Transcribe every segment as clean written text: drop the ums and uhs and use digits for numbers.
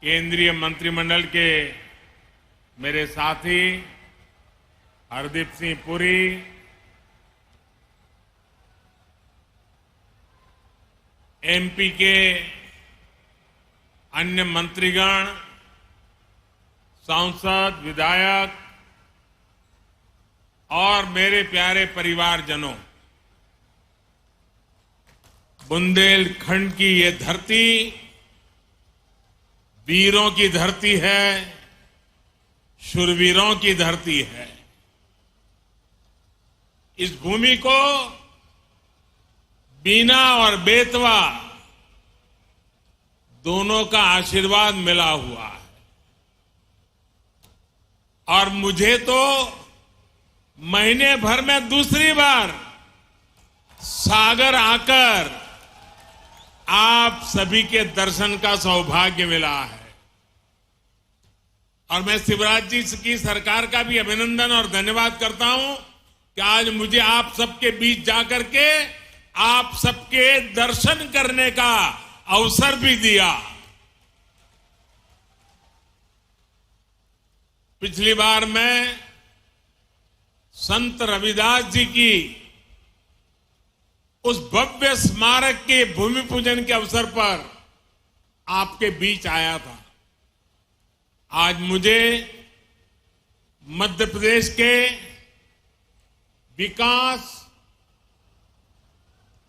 केंद्रीय मंत्रिमंडल के मेरे साथी हरदीप सिंह पुरी, एमपी के अन्य मंत्रीगण, सांसद, विधायक और मेरे प्यारे परिवारजनों, बुंदेलखंड की ये धरती वीरों की धरती है, शूरवीरों की धरती है। इस भूमि को बीना और बेतवा दोनों का आशीर्वाद मिला हुआ है और मुझे तो महीने भर में दूसरी बार सागर आकर आप सभी के दर्शन का सौभाग्य मिला है। और मैं शिवराज जी की सरकार का भी अभिनंदन और धन्यवाद करता हूं कि आज मुझे आप सबके बीच जाकर के आप सबके दर्शन करने का अवसर भी दिया। पिछली बार मैं संत रविदास जी की उस भव्य स्मारक के भूमि पूजन के अवसर पर आपके बीच आया था। आज मुझे मध्य प्रदेश के विकास,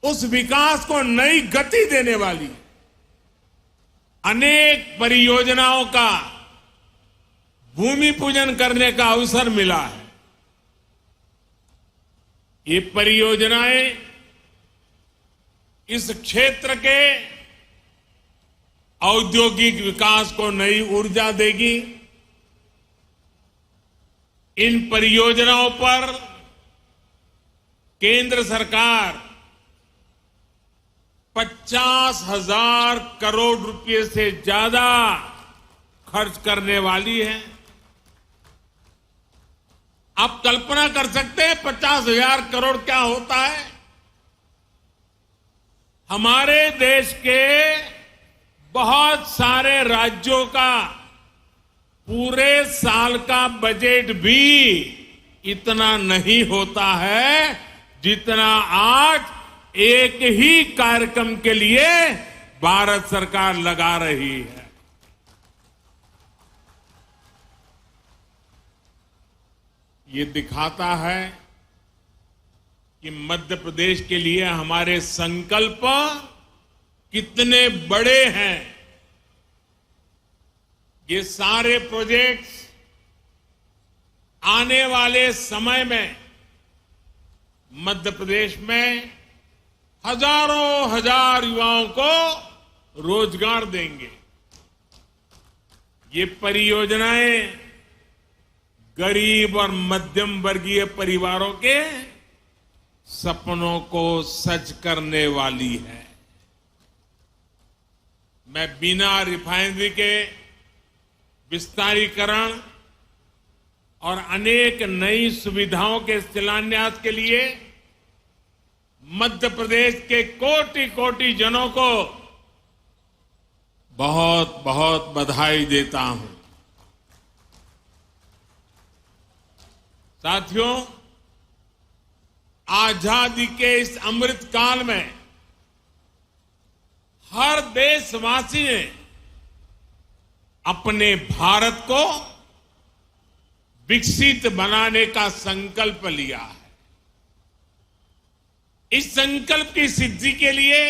उस विकास को नई गति देने वाली अनेक परियोजनाओं का भूमि पूजन करने का अवसर मिला है। ये परियोजनाएं इस क्षेत्र के औद्योगिक विकास को नई ऊर्जा देगी। इन परियोजनाओं पर केंद्र सरकार 50,000 करोड़ रुपए से ज्यादा खर्च करने वाली है। आप कल्पना कर सकते हैं 50,000 करोड़ क्या होता है? हमारे देश के बहुत सारे राज्यों का पूरे साल का बजट भी इतना नहीं होता है जितना आज एक ही कार्यक्रम के लिए भारत सरकार लगा रही है। ये दिखाता है कि मध्य प्रदेश के लिए हमारे संकल्प कितने बड़े हैं। ये सारे प्रोजेक्ट्स आने वाले समय में मध्य प्रदेश में हजारों हजार युवाओं को रोजगार देंगे। ये परियोजनाएं गरीब और मध्यम वर्गीय परिवारों के सपनों को सच करने वाली है। मैं बिना रिफाइनरी के विस्तारीकरण और अनेक नई सुविधाओं के शिलान्यास के लिए मध्य प्रदेश के कोटि कोटि जनों को बहुत बहुत बधाई देता हूं। साथियों, आजादी के इस अमृत काल में हर देशवासी ने अपने भारत को विकसित बनाने का संकल्प लिया है। इस संकल्प की सिद्धि के लिए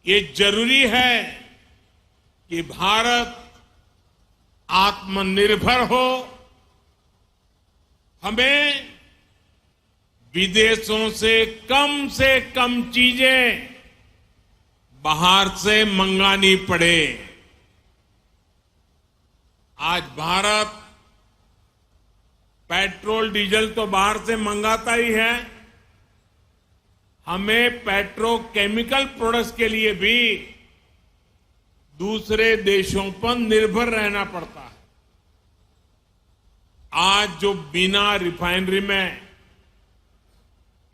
ये जरूरी है कि भारत आत्मनिर्भर हो। हमें विदेशों से कम चीजें बाहर से मंगानी पड़े। आज भारत पेट्रोल डीजल तो बाहर से मंगाता ही है, हमें पेट्रोकेमिकल प्रोडक्ट्स के लिए भी दूसरे देशों पर निर्भर रहना पड़ता है। आज जो बिना रिफाइनरी में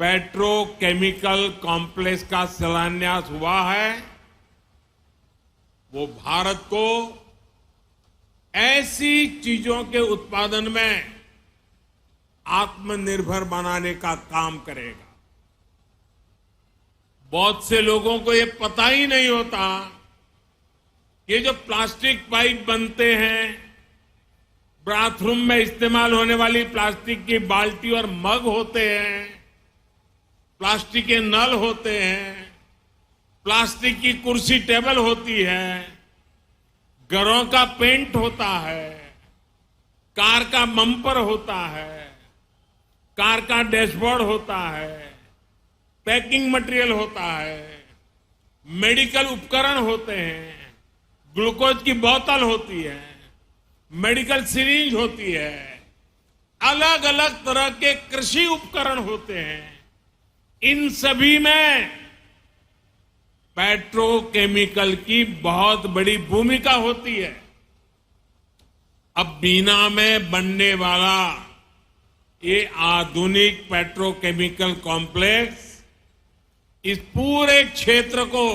पेट्रोकेमिकल कॉम्प्लेक्स का शिलान्यास हुआ है, वो भारत को ऐसी चीजों के उत्पादन में आत्मनिर्भर बनाने का काम करेगा। बहुत से लोगों को ये पता ही नहीं होता कि जो प्लास्टिक पाइप बनते हैं, बाथरूम में इस्तेमाल होने वाली प्लास्टिक की बाल्टी और मग होते हैं, प्लास्टिक के नल होते हैं, प्लास्टिक की कुर्सी टेबल होती है, घरों का पेंट होता है, कार का बम्पर होता है, कार का डैशबोर्ड होता है, पैकिंग मटेरियल होता है, मेडिकल उपकरण होते हैं, ग्लूकोज की बोतल होती है, मेडिकल सिरिंज होती है, अलग अलग तरह के कृषि उपकरण होते हैं। इन सभी में पेट्रोकेमिकल की बहुत बड़ी भूमिका होती है। अब बीना में बनने वाला ये आधुनिक पेट्रोकेमिकल कॉम्प्लेक्स इस पूरे क्षेत्र को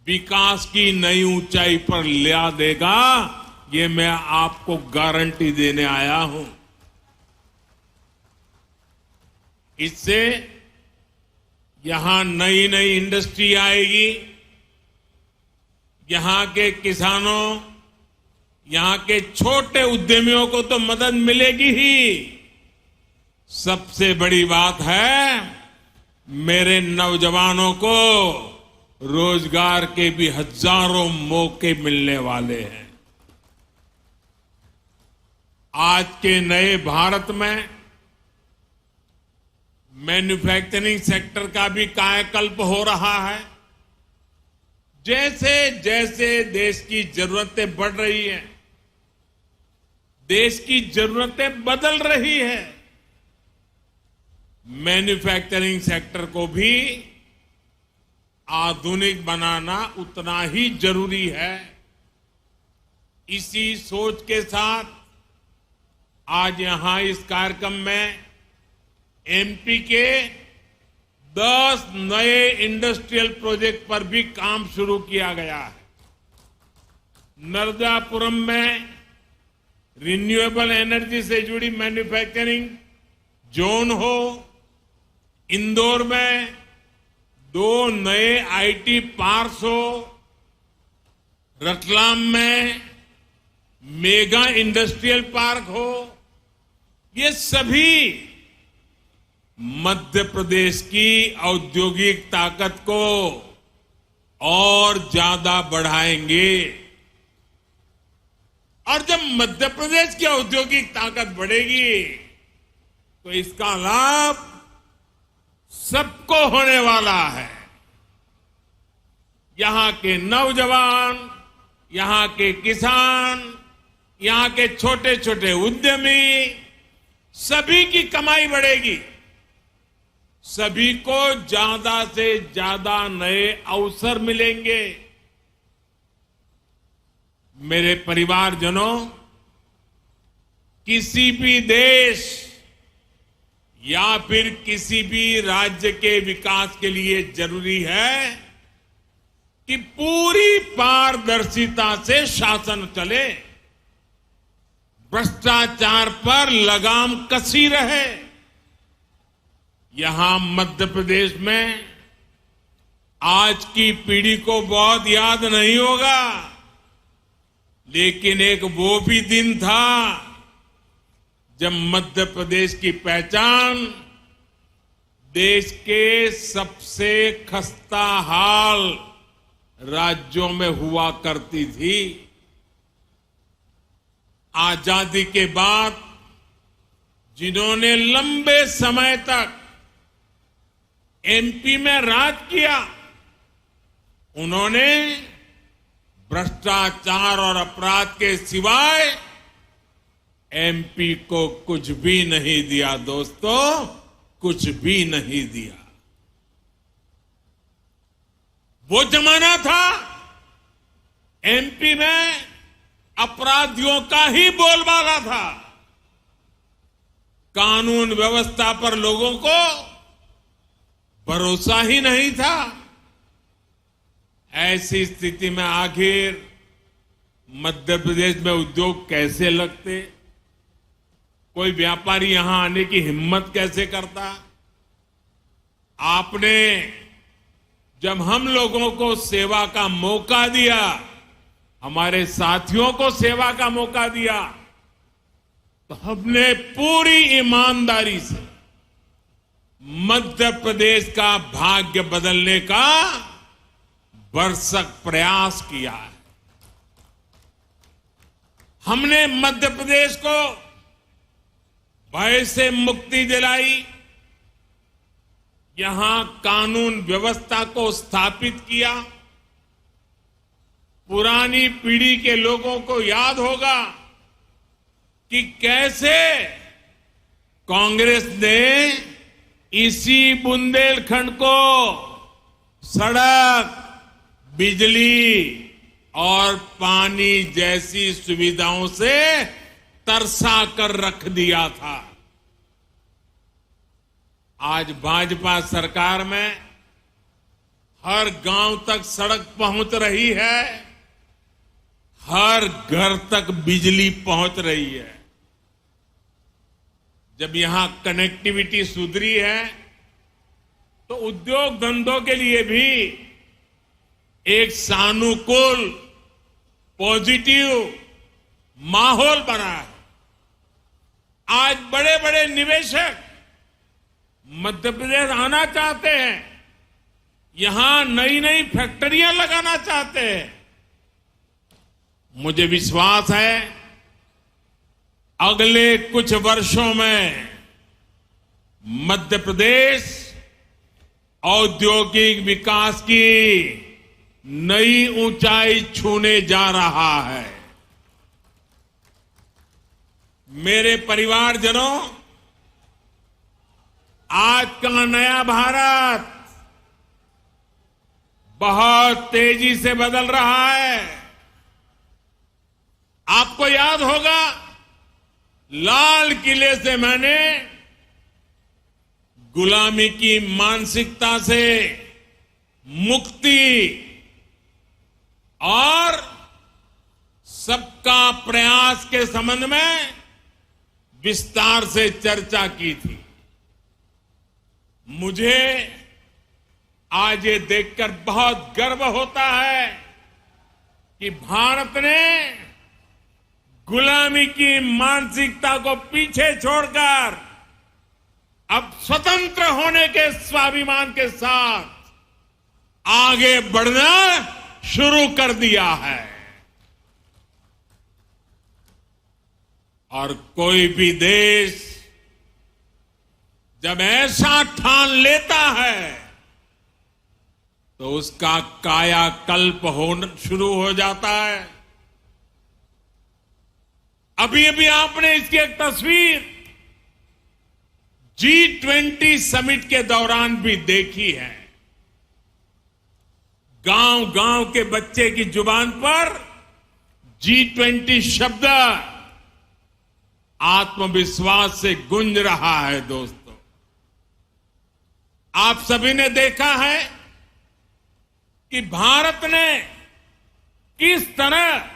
विकास की नई ऊंचाई पर ला देगा, ये मैं आपको गारंटी देने आया हूं। इससे यहां नई नई इंडस्ट्री आएगी, यहां के किसानों, यहां के छोटे उद्यमियों को तो मदद मिलेगी ही। सबसे बड़ी बात है, मेरे नौजवानों को रोजगार के भी हजारों मौके मिलने वाले हैं। आज के नए भारत में मैन्युफैक्चरिंग सेक्टर का भी कायाकल्प हो रहा है। जैसे जैसे देश की जरूरतें बढ़ रही हैं, देश की जरूरतें बदल रही है, मैन्युफैक्चरिंग सेक्टर को भी आधुनिक बनाना उतना ही जरूरी है। इसी सोच के साथ आज यहां इस कार्यक्रम में एमपी के 10 नए इंडस्ट्रियल प्रोजेक्ट पर भी काम शुरू किया गया है। नर्मदापुरम में रिन्यूएबल एनर्जी से जुड़ी मैन्युफैक्चरिंग जोन हो, इंदौर में 2 नए आईटी पार्क्स हो, रतलाम में मेगा इंडस्ट्रियल पार्क हो, ये सभी मध्य प्रदेश की औद्योगिक ताकत को और ज्यादा बढ़ाएंगे। और जब मध्य प्रदेश की औद्योगिक ताकत बढ़ेगी तो इसका लाभ सबको होने वाला है। यहां के नौजवान, यहां के किसान, यहां के छोटे छोटे उद्यमी, सभी की कमाई बढ़ेगी। सभी को ज्यादा से ज्यादा नए अवसर मिलेंगे। मेरे परिवारजनों, किसी भी देश या फिर किसी भी राज्य के विकास के लिए जरूरी है कि पूरी पारदर्शिता से शासन चले, भ्रष्टाचार पर लगाम कसी रहे। यहां मध्य प्रदेश में आज की पीढ़ी को बहुत याद नहीं होगा, लेकिन एक वो भी दिन था जब मध्य प्रदेश की पहचान देश के सबसे खस्ता हाल राज्यों में हुआ करती थी। आजादी के बाद जिन्होंने लंबे समय तक एमपी में राज किया, उन्होंने भ्रष्टाचार और अपराध के सिवाय एमपी को कुछ भी नहीं दिया। दोस्तों, कुछ भी नहीं दिया। वो जमाना था एमपी में अपराधियों का ही बोलबाला था। कानून व्यवस्था पर लोगों को भरोसा ही नहीं था। ऐसी स्थिति में आखिर मध्य प्रदेश में उद्योग कैसे लगते, कोई व्यापारी यहां आने की हिम्मत कैसे करता। आपने जब हम लोगों को सेवा का मौका दिया, हमारे साथियों को सेवा का मौका दिया, तो हमने पूरी ईमानदारी से मध्य प्रदेश का भाग्य बदलने का भरसक प्रयास किया है। हमने मध्य प्रदेश को भय से मुक्ति दिलाई, यहां कानून व्यवस्था को स्थापित किया। पुरानी पीढ़ी के लोगों को याद होगा कि कैसे कांग्रेस ने इसी बुंदेलखंड को सड़क, बिजली और पानी जैसी सुविधाओं से तरसा कर रख दिया था। आज भाजपा सरकार में हर गांव तक सड़क पहुंच रही है, हर घर तक बिजली पहुंच रही है। जब यहां कनेक्टिविटी सुधरी है तो उद्योग धंधों के लिए भी एक सानुकूल, पॉजिटिव माहौल बना है। आज बड़े बड़े निवेशक मध्य प्रदेश आना चाहते हैं, यहां नई नई फैक्ट्रियां लगाना चाहते हैं। मुझे विश्वास है अगले कुछ वर्षों में मध्य प्रदेश औद्योगिक विकास की नई ऊंचाई छूने जा रहा है। मेरे परिवारजनों, आज का नया भारत बहुत तेजी से बदल रहा है। आपको याद होगा, लाल किले से मैंने गुलामी की मानसिकता से मुक्ति और सबका प्रयास के संबंध में विस्तार से चर्चा की थी। मुझे आज ये देखकर बहुत गर्व होता है कि भारत ने गुलामी की मानसिकता को पीछे छोड़कर अब स्वतंत्र होने के स्वाभिमान के साथ आगे बढ़ना शुरू कर दिया है। और कोई भी देश जब ऐसा ठान लेता है तो उसका कायाकल्प होना शुरू हो जाता है। अभी अभी आपने इसकी एक तस्वीर G20 समिट के दौरान भी देखी है। गांव गांव के बच्चे की जुबान पर G20 शब्द आत्मविश्वास से गूंज रहा है। दोस्तों, आप सभी ने देखा है कि भारत ने किस तरह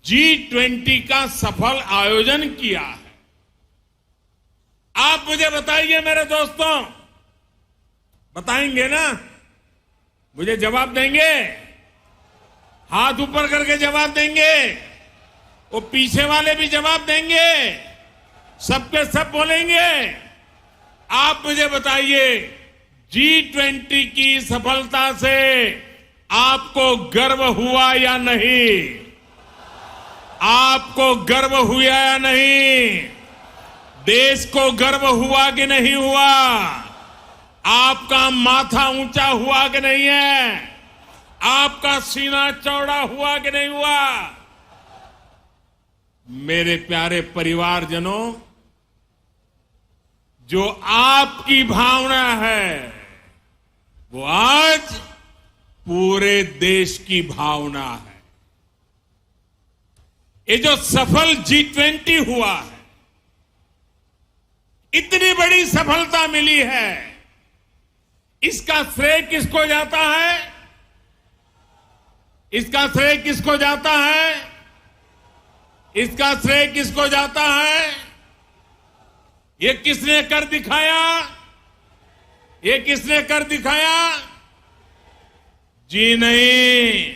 G20 का सफल आयोजन किया है। आप मुझे बताइए मेरे दोस्तों, बताएंगे ना? मुझे जवाब देंगे? हाथ ऊपर करके जवाब देंगे? वो पीछे वाले भी जवाब देंगे? सबके सब बोलेंगे? आप मुझे बताइए, G20 की सफलता से आपको गर्व हुआ या नहीं? आपको गर्व हुआ या नहीं? देश को गर्व हुआ कि नहीं हुआ? आपका माथा ऊंचा हुआ कि नहीं है? आपका सीना चौड़ा हुआ कि नहीं हुआ? मेरे प्यारे परिवारजनों, जो आपकी भावना है वो आज पूरे देश की भावना है। ये जो सफल G20 हुआ है, इतनी बड़ी सफलता मिली है, इसका श्रेय किसको जाता है? इसका श्रेय किसको जाता है? इसका श्रेय किसको जाता है? ये किसने कर दिखाया? ये किसने कर दिखाया? जी नहीं,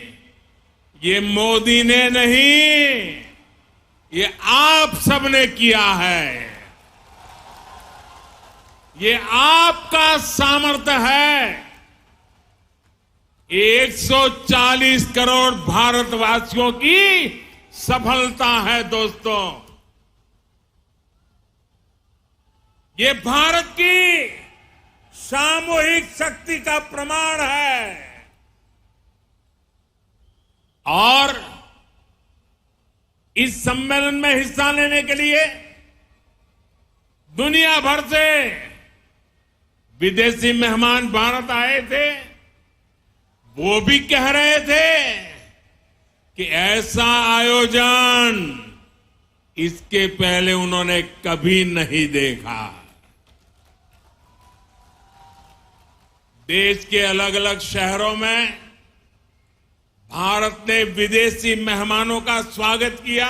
ये मोदी ने नहीं, ये आप सबने किया है। ये आपका सामर्थ्य है। 140 करोड़ भारतवासियों की सफलता है दोस्तों। ये भारत की सामूहिक शक्ति का प्रमाण है। और इस सम्मेलन में हिस्सा लेने के लिए दुनिया भर से विदेशी मेहमान भारत आए थे। वो भी कह रहे थे कि ऐसा आयोजन इसके पहले उन्होंने कभी नहीं देखा। देश के अलग अलग शहरों में भारत ने विदेशी मेहमानों का स्वागत किया,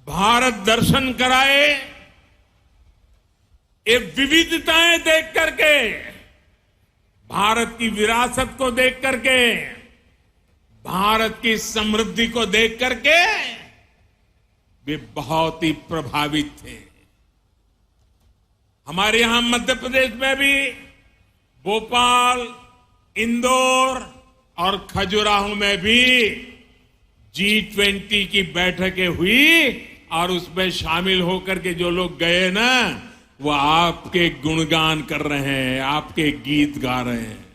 भारत दर्शन कराए। ये विविधताएं देख करके, भारत की विरासत को देख करके, भारत की समृद्धि को देख करके वे बहुत ही प्रभावित थे। हमारे यहां मध्य प्रदेश में भी भोपाल, इंदौर और खजुराहो में भी G20 की बैठकें हुई और उसमें शामिल होकर के जो लोग गए ना, वो आपके गुणगान कर रहे हैं, आपके गीत गा रहे हैं।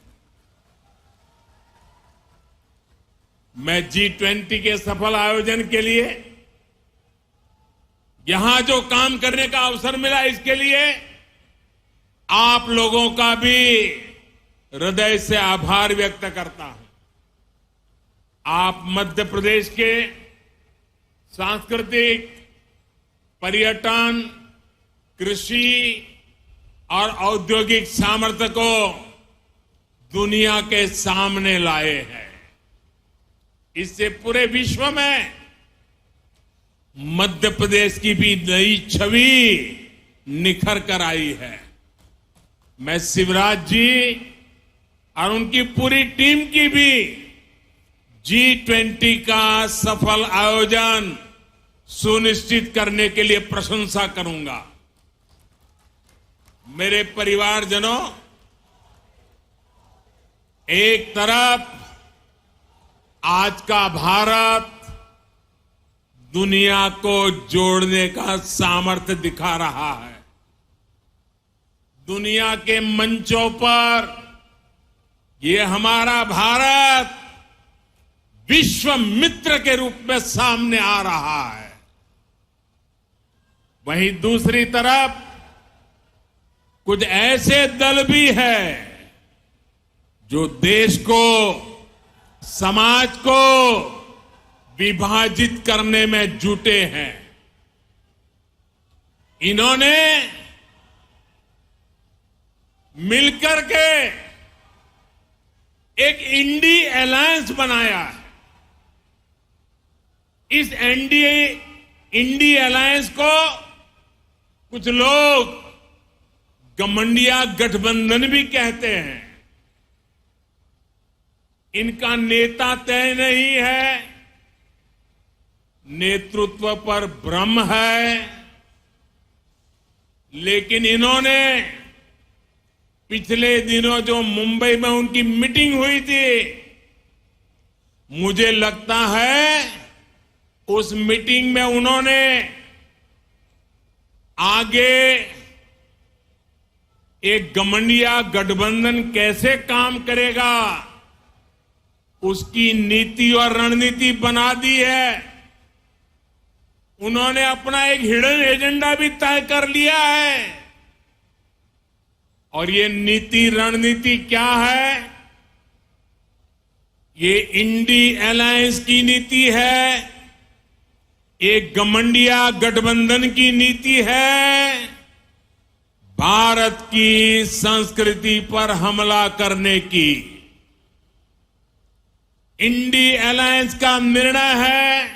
मैं G20 के सफल आयोजन के लिए यहां जो काम करने का अवसर मिला, इसके लिए आप लोगों का भी हृदय से आभार व्यक्त करता हूं। आप मध्य प्रदेश के सांस्कृतिक, पर्यटन, कृषि और औद्योगिक सामर्थ्य को दुनिया के सामने लाए हैं। इससे पूरे विश्व में मध्य प्रदेश की भी नई छवि निखर कर आई है। मैं शिवराज जी और उनकी पूरी टीम की भी G20 का सफल आयोजन सुनिश्चित करने के लिए प्रशंसा करूंगा। मेरे परिवारजनों, एक तरफ आज का भारत दुनिया को जोड़ने का सामर्थ्य दिखा रहा है। दुनिया के मंचों पर ये हमारा भारत विश्व मित्र के रूप में सामने आ रहा है। वहीं दूसरी तरफ कुछ ऐसे दल भी हैं जो देश को, समाज को विभाजित करने में जुटे हैं। इन्होंने मिलकर के एक इंडी अलायंस बनाया है। इस इंडी अलायंस को कुछ लोग गठबंधन गठबंधन भी कहते हैं। इनका नेता तय नहीं है, नेतृत्व पर भ्रम है, लेकिन इन्होंने पिछले दिनों जो मुंबई में उनकी मीटिंग हुई थी, मुझे लगता है उस मीटिंग में उन्होंने आगे एक गठबंधन गठबंधन कैसे काम करेगा उसकी नीति और रणनीति बना दी है। उन्होंने अपना एक हिडन एजेंडा भी तय कर लिया है। और ये नीति रणनीति क्या है? ये इंडी अलायंस की नीति है, एक गठबंधन गठबंधन की नीति है, भारत की संस्कृति पर हमला करने की। इंडी अलायंस का निर्णय है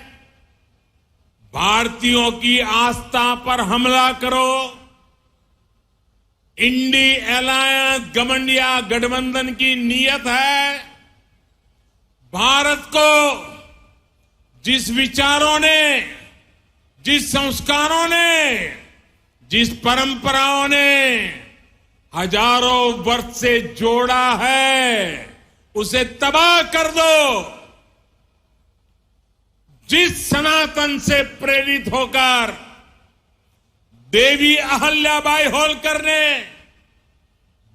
भारतीयों की आस्था पर हमला करो। इंडी अलायंस गठबंधन गठबंधन की नीयत है भारत को जिस विचारों ने, जिस संस्कारों ने, जिस परंपराओं ने हजारों वर्ष से जोड़ा है उसे तबाह कर दो। जिस सनातन से प्रेरित होकर देवी अहल्याबाई होलकर ने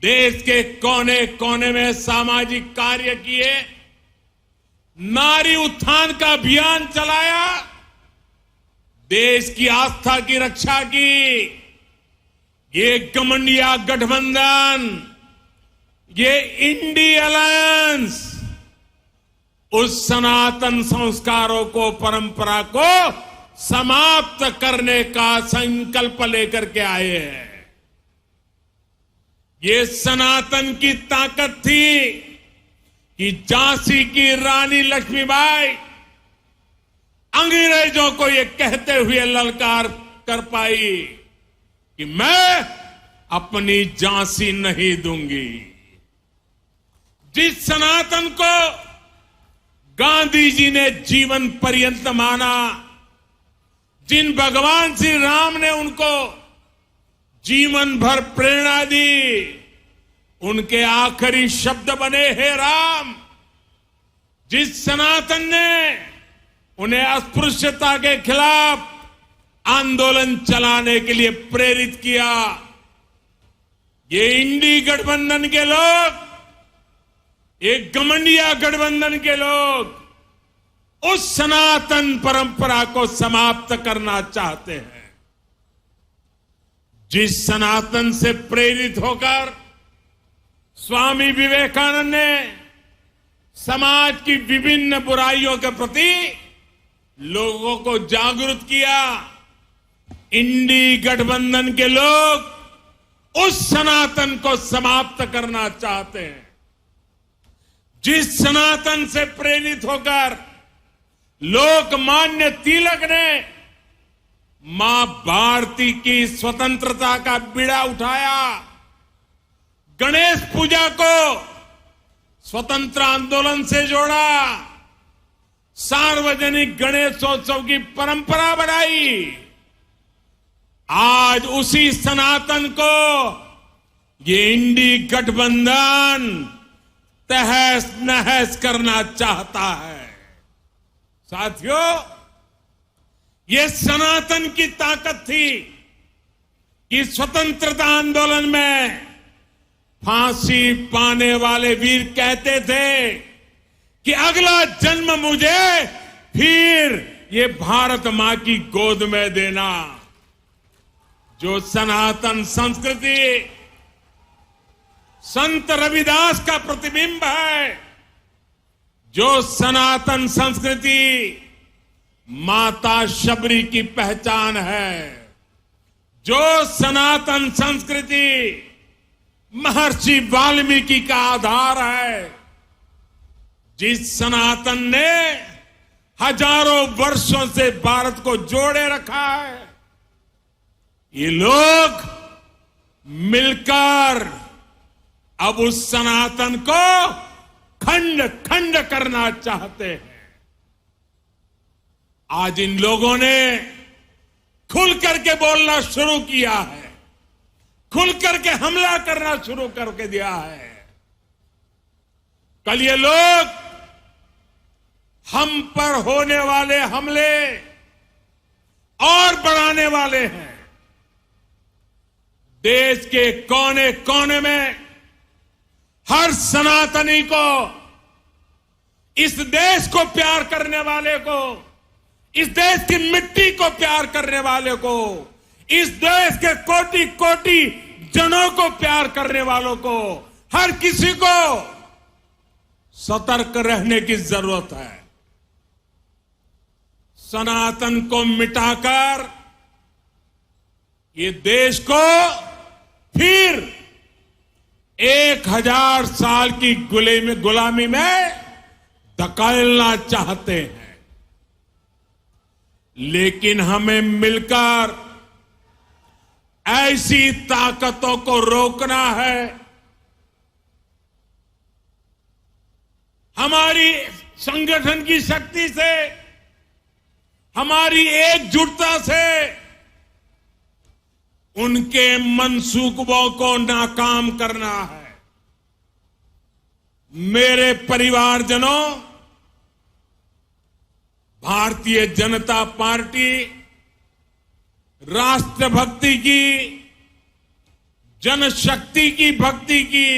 देश के कोने कोने में सामाजिक कार्य किए, नारी उत्थान का अभियान चलाया, देश की आस्था की रक्षा की, ये गठबंधन गठबंधन, ये इंडी अलायंस उस सनातन संस्कारों को, परंपरा को समाप्त करने का संकल्प लेकर के आए हैं। ये सनातन की ताकत थी कि झांसी की रानी लक्ष्मीबाई अंग्रेजों को ये कहते हुए ललकार कर पाई कि मैं अपनी झांसी नहीं दूंगी। जिस सनातन को गांधी जी ने जीवन पर्यंत माना, जिन भगवान श्री राम ने उनको जीवन भर प्रेरणा दी, उनके आखिरी शब्द बने हे राम। जिस सनातन ने उन्हें अस्पृश्यता के खिलाफ आंदोलन चलाने के लिए प्रेरित किया, ये इंडी गठबंधन के लोग, ये गठबंधन गठबंधन के लोग उस सनातन परंपरा को समाप्त करना चाहते हैं। जिस सनातन से प्रेरित होकर स्वामी विवेकानंद ने समाज की विभिन्न बुराइयों के प्रति लोगों को जागरूक किया, इंडी गठबंधन के लोग उस सनातन को समाप्त करना चाहते हैं। जिस सनातन से प्रेरित होकर लोकमान्य तिलक ने मां भारती की स्वतंत्रता का बीड़ा उठाया, गणेश पूजा को स्वतंत्र आंदोलन से जोड़ा, सार्वजनिक गणेशोत्सव की परंपरा बनाई, आज उसी सनातन को ये इंडी गठबंधन तहस नहस करना चाहता है। साथियों, ये सनातन की ताकत थी कि स्वतंत्रता आंदोलन में फांसी पाने वाले वीर कहते थे कि अगला जन्म मुझे फिर ये भारत मां की गोद में देना। जो सनातन संस्कृति संत रविदास का प्रतिबिंब है, जो सनातन संस्कृति माता शबरी की पहचान है, जो सनातन संस्कृति महर्षि वाल्मीकि का आधार है, जिस सनातन ने हजारों वर्षों से भारत को जोड़े रखा है, ये लोग मिलकर अब उस सनातन को खंड खंड करना चाहते हैं। आज इन लोगों ने खुल करके बोलना शुरू किया है, खुल करके हमला करना शुरू करके दिया है। कल ये लोग हम पर होने वाले हमले और बढ़ाने वाले हैं। देश के कोने कोने में हर सनातनी को, इस देश को प्यार करने वाले को, इस देश की मिट्टी को प्यार करने वाले को, इस देश के कोटि कोटि जनों को प्यार करने वालों को, हर किसी को सतर्क रहने की जरूरत है। सनातन को मिटाकर ये देश को फिर 1000 साल की गुलामी में धकेलना चाहते हैं, लेकिन हमें मिलकर ऐसी ताकतों को रोकना है। हमारी संगठन की शक्ति से, हमारी एकजुटता से उनके मंसूबों को नाकाम करना है। मेरे परिवारजनों, भारतीय जनता पार्टी राष्ट्रभक्ति की, जनशक्ति की भक्ति की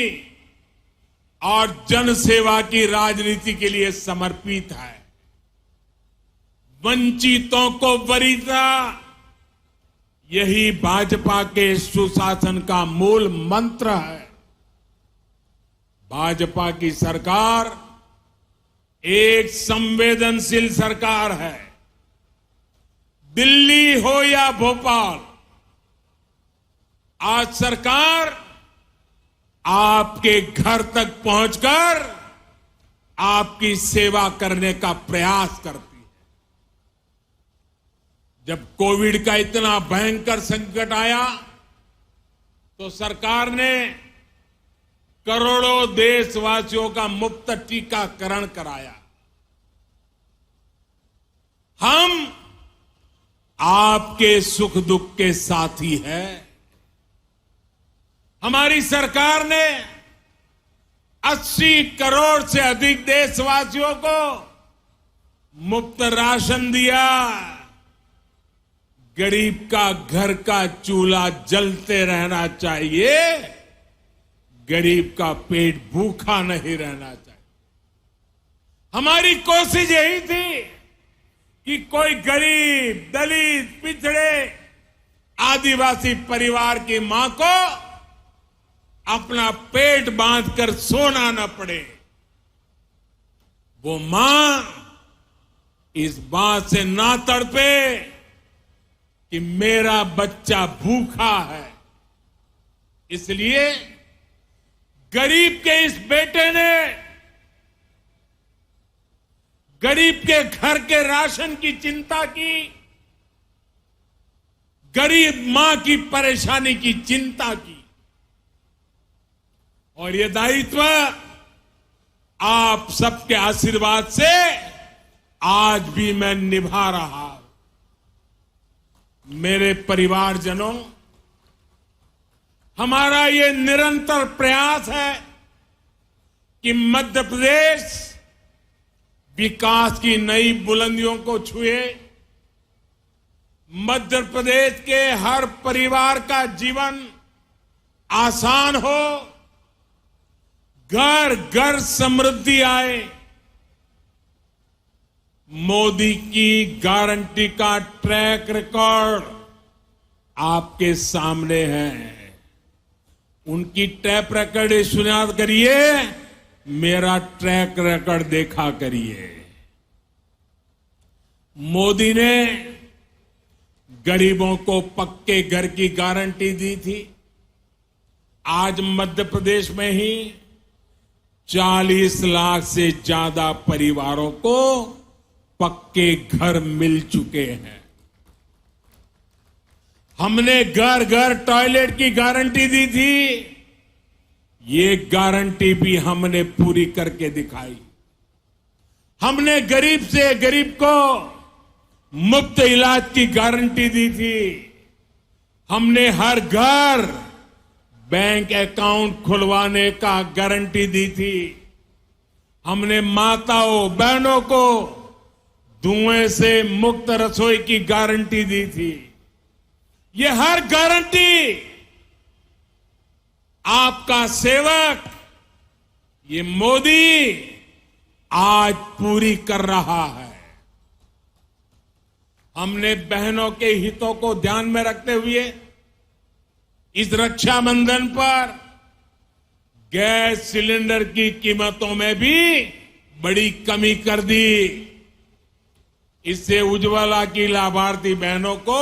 और जनसेवा की राजनीति के लिए समर्पित है। वंचितों को वरीयता, यही भाजपा के सुशासन का मूल मंत्र है। भाजपा की सरकार एक संवेदनशील सरकार है। दिल्ली हो या भोपाल, आज सरकार आपके घर तक पहुंचकर आपकी सेवा करने का प्रयास करती है। जब कोविड का इतना भयंकर संकट आया तो सरकार ने करोड़ों देशवासियों का मुफ्त टीकाकरण कराया। हम आपके सुख दुख के साथी हैं। हमारी सरकार ने 80 करोड़ से अधिक देशवासियों को मुफ्त राशन दिया। गरीब का घर का चूल्हा जलते रहना चाहिए, गरीब का पेट भूखा नहीं रहना चाहिए। हमारी कोशिश यही थी कि कोई गरीब, दलित, पिछड़े, आदिवासी परिवार की मां को अपना पेट बांधकर सोना न पड़े। वो मां इस बात से ना तड़पे कि मेरा बच्चा भूखा है। इसलिए गरीब के इस बेटे ने गरीब के घर के राशन की चिंता की, गरीब मां की परेशानी की चिंता की, और ये दायित्व आप सबके आशीर्वाद से आज भी मैं निभा रहा हूं। मेरे परिवारजनों, हमारा ये निरंतर प्रयास है कि मध्य प्रदेश विकास की नई बुलंदियों को छुए, मध्य प्रदेश के हर परिवार का जीवन आसान हो, घर घर समृद्धि आए। मोदी की गारंटी का ट्रैक रिकॉर्ड आपके सामने है। उनकी ट्रैक रिकॉर्ड सुनियाद करिए, मेरा ट्रैक रिकॉर्ड देखा करिए। मोदी ने गरीबों को पक्के घर की गारंटी दी थी। आज मध्य प्रदेश में ही 40 लाख से ज्यादा परिवारों को पक्के घर मिल चुके हैं। हमने घर घर टॉयलेट की गारंटी दी थी, ये गारंटी भी हमने पूरी करके दिखाई। हमने गरीब से गरीब को मुफ्त इलाज की गारंटी दी थी। हमने हर घर बैंक अकाउंट खुलवाने का गारंटी दी थी। हमने माताओं बहनों को धुएं से मुक्त रसोई की गारंटी दी थी। ये हर गारंटी आपका सेवक, ये मोदी आज पूरी कर रहा है। हमने बहनों के हितों को ध्यान में रखते हुए इस रक्षाबंधन पर गैस सिलेंडर की कीमतों में भी बड़ी कमी कर दी। इससे उज्ज्वला की लाभार्थी बहनों को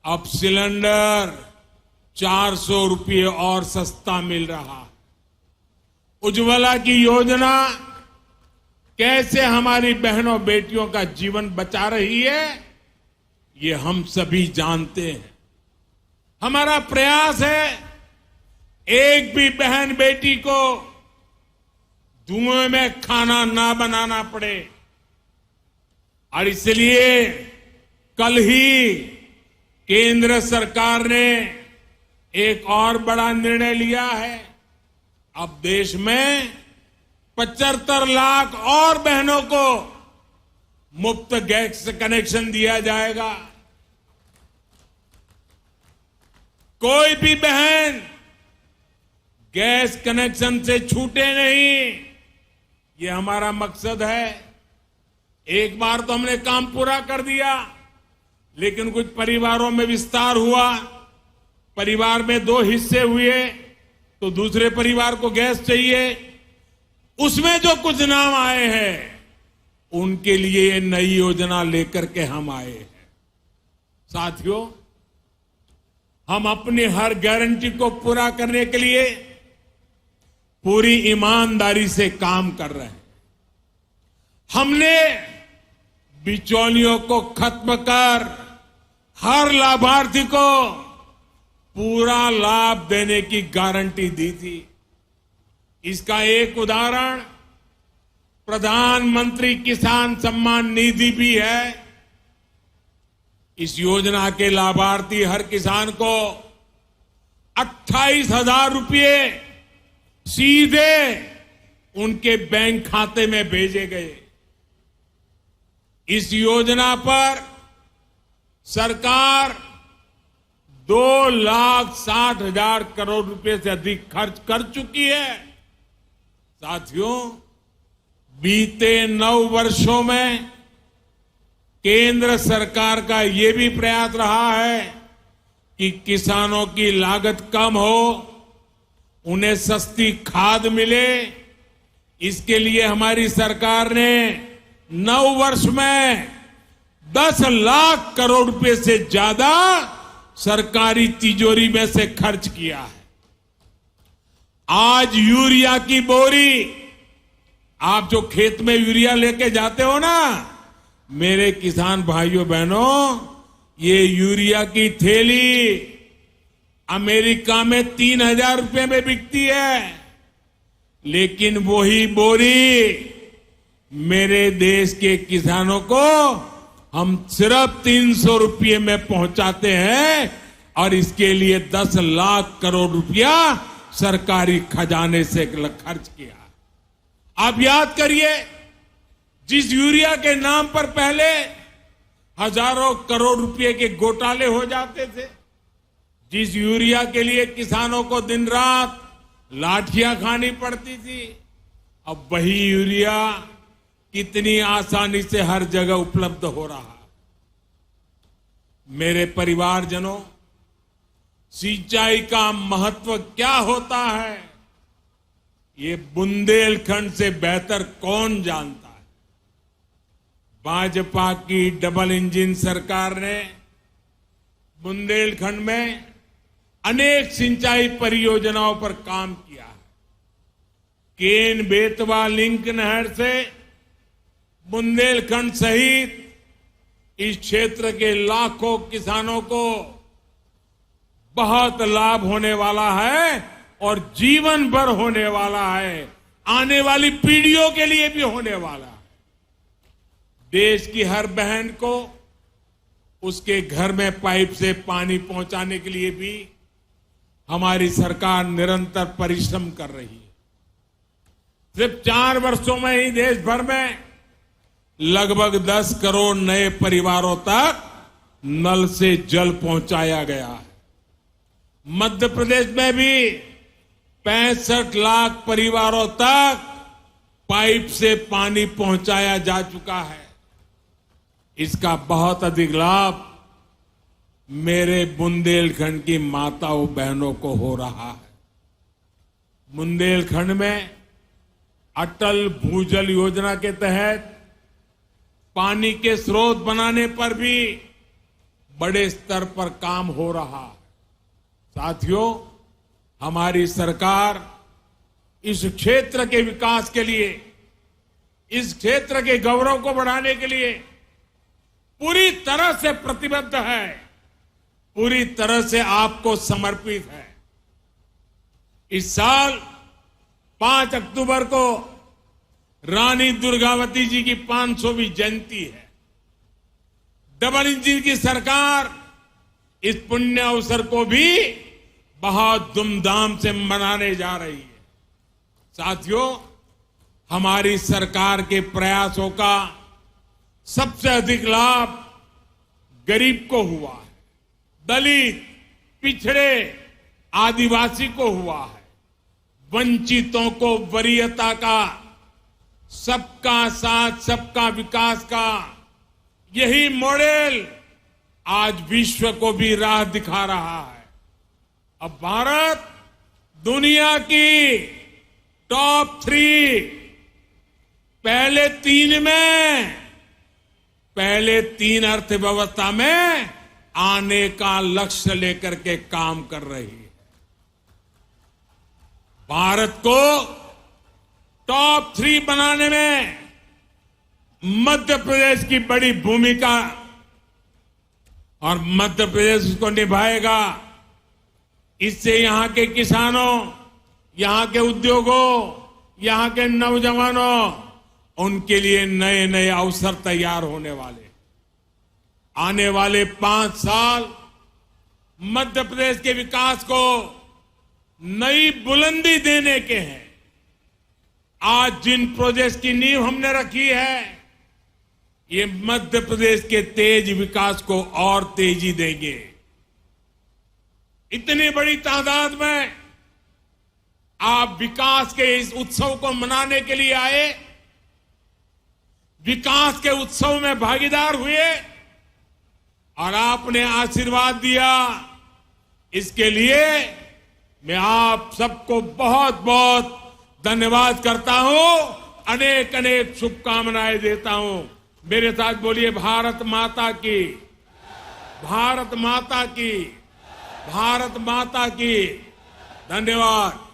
अब सिलेंडर 400 रुपये और सस्ता मिल रहा है। उज्ज्वला की योजना कैसे हमारी बहनों बेटियों का जीवन बचा रही है, ये हम सभी जानते हैं। हमारा प्रयास है एक भी बहन बेटी को धुएं में खाना ना बनाना पड़े, और इसलिए कल ही केंद्र सरकार ने एक और बड़ा निर्णय लिया है। अब देश में 75 लाख और बहनों को मुफ्त गैस कनेक्शन दिया जाएगा। कोई भी बहन गैस कनेक्शन से छूटे नहीं, ये हमारा मकसद है। एक बार तो हमने काम पूरा कर दिया, लेकिन कुछ परिवारों में विस्तार हुआ, परिवार में 2 हिस्से हुए, तो दूसरे परिवार को गैस चाहिए। उसमें जो कुछ नाम आए हैं, उनके लिए ये नई योजना लेकर के हम आए हैं। साथियों, हम अपनी हर गारंटी को पूरा करने के लिए पूरी ईमानदारी से काम कर रहे हैं। हमने बिचौलियों को खत्म कर हर लाभार्थी को पूरा लाभ देने की गारंटी दी थी। इसका एक उदाहरण प्रधानमंत्री किसान सम्मान निधि भी है। इस योजना के लाभार्थी हर किसान को 28,000 रुपये सीधे उनके बैंक खाते में भेजे गए। इस योजना पर सरकार 2,60,000 करोड़ रुपए से अधिक खर्च कर चुकी है। साथियों, बीते 9 वर्षों में केंद्र सरकार का ये भी प्रयास रहा है कि किसानों की लागत कम हो, उन्हें सस्ती खाद मिले। इसके लिए हमारी सरकार ने 9 वर्ष में 10 लाख करोड़ रुपए से ज्यादा सरकारी तिजोरी में से खर्च किया है। आज यूरिया की बोरी, आप जो खेत में यूरिया लेके जाते हो ना, मेरे किसान भाइयों बहनों, ये यूरिया की थैली अमेरिका में 3,000 रुपए में बिकती है, लेकिन वही बोरी मेरे देश के किसानों को हम सिर्फ 300 रुपये में पहुंचाते हैं, और इसके लिए 10 लाख करोड़ रुपया सरकारी खजाने से खर्च किया। आप याद करिए, जिस यूरिया के नाम पर पहले हजारों करोड़ रुपए के घोटाले हो जाते थे, जिस यूरिया के लिए किसानों को दिन रात लाठियां खानी पड़ती थी, अब वही यूरिया कितनी आसानी से हर जगह उपलब्ध हो रहा है। मेरे परिवारजनों, सिंचाई का महत्व क्या होता है, ये बुंदेलखंड से बेहतर कौन जानता है। भाजपा की डबल इंजन सरकार ने बुंदेलखंड में अनेक सिंचाई परियोजनाओं पर काम किया है। केन बेतवा लिंक नहर से बुंदेलखंड सहित इस क्षेत्र के लाखों किसानों को बहुत लाभ होने वाला है, और जीवन भर होने वाला है, आने वाली पीढ़ियों के लिए भी होने वाला है। देश की हर बहन को उसके घर में पाइप से पानी पहुंचाने के लिए भी हमारी सरकार निरंतर परिश्रम कर रही है। सिर्फ 4 वर्षों में ही देश भर में लगभग 10 करोड़ नए परिवारों तक नल से जल पहुंचाया गया है। मध्य प्रदेश में भी 65 लाख परिवारों तक पाइप से पानी पहुंचाया जा चुका है। इसका बहुत अधिक लाभ मेरे बुंदेलखंड की माताओं बहनों को हो रहा है। बुंदेलखंड में अटल भूजल योजना के तहत पानी के स्रोत बनाने पर भी बड़े स्तर पर काम हो रहा है। साथियों, हमारी सरकार इस क्षेत्र के विकास के लिए इस क्षेत्र के गौरव को बढ़ाने के लिए पूरी तरह से प्रतिबद्ध है, पूरी तरह से आपको समर्पित है। इस साल 5 अक्टूबर को रानी दुर्गावती जी की 500वीं जयंती है। डबल इंजन की सरकार इस पुण्य अवसर को भी बहुत धूमधाम से मनाने जा रही है। साथियों, हमारी सरकार के प्रयासों का सबसे अधिक लाभ गरीब को हुआ है, दलित, पिछड़े, आदिवासी को हुआ है। वंचितों को वरीयता का, सबका साथ सबका विकास का यही मॉडल आज विश्व को भी राह दिखा रहा है। अब भारत दुनिया की टॉप 3 पहले तीन अर्थव्यवस्था में आने का लक्ष्य लेकर के काम कर रही है। भारत को टॉप 3 बनाने में मध्य प्रदेश की बड़ी भूमिका, और मध्य प्रदेश उसको निभाएगा। इससे यहां के किसानों, यहां के उद्योगों, यहां के नौजवानों, उनके लिए नए नए अवसर तैयार होने वाले। आने वाले 5 साल मध्य प्रदेश के विकास को नई बुलंदी देने के हैं। आज जिन प्रोजेक्ट की नींव हमने रखी है, ये मध्य प्रदेश के तेज विकास को और तेजी देंगे। इतनी बड़ी तादाद में आप विकास के इस उत्सव को मनाने के लिए आए, विकास के उत्सव में भागीदार हुए और आपने आशीर्वाद दिया। इसके लिए मैं आप सबको बहुत बहुत धन्यवाद करता हूं, अनेक अनेक शुभकामनाएं देता हूं। मेरे साथ बोलिए, भारत माता की, भारत माता की, भारत माता की। धन्यवाद।